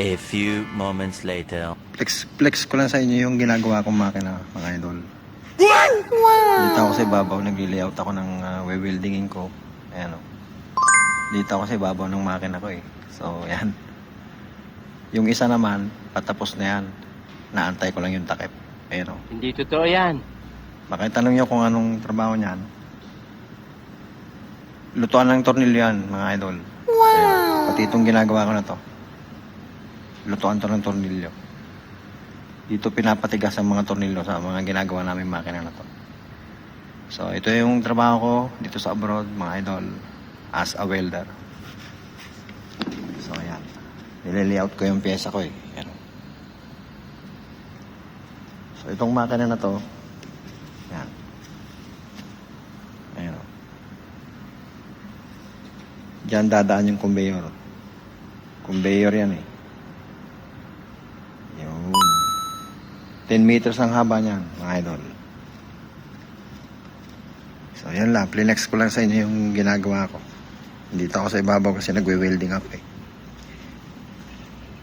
A few moments later. Flex ko lang sa inyo yung ginagawa kong makina, mga idol. Dito ako sa ibabaw, nag-layout ako ng weldingin ko. Ayan o. Dito ako sa ibabaw ng makina ko eh. So, yan. Yung isa naman, patapos na yan. Naantay ko lang yung takip. Ayan o. Hindi totoo yan. Makitanong nyo kung anong trabaho niyan. Lutuan ng tornilyo yan, mga idol. Wow! Pati itong ginagawa ko na to. Lutuan to ng tornilyo. Dito pinapatigas ang mga tornilyo sa mga ginagawa namin makina na to. So, ito yung trabaho ko dito sa abroad, mga idol. As a welder. So, ayan. Nilalayout ko yung pyesa ko eh. Ayan. So, itong makina na to, ayan. Ayan o. Diyan dadaan yung conveyor. Conveyor yan eh. Yun. 10 meters ang haba niyan, mga idol. So, yan lang. Plinex ko lang sa inyo yung ginagawa ko. Dito ako sa ibabaw kasi nagwe-welding up eh.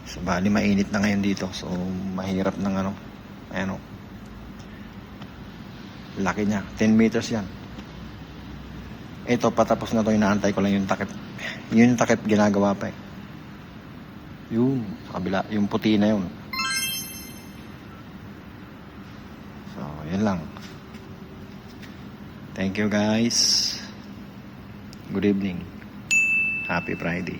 So, bali mainit na ngayon dito. So, mahirap ng ano. Ayan o. Laki niya. 10 meters yan. Ito, patapos na to. Inaantay ko lang yung takip. Yun yung takip ginagawa pa eh. Yun. Sa kabila. Yung puti na yun. So, yun lang. Thank you guys. Good evening. Happy Friday.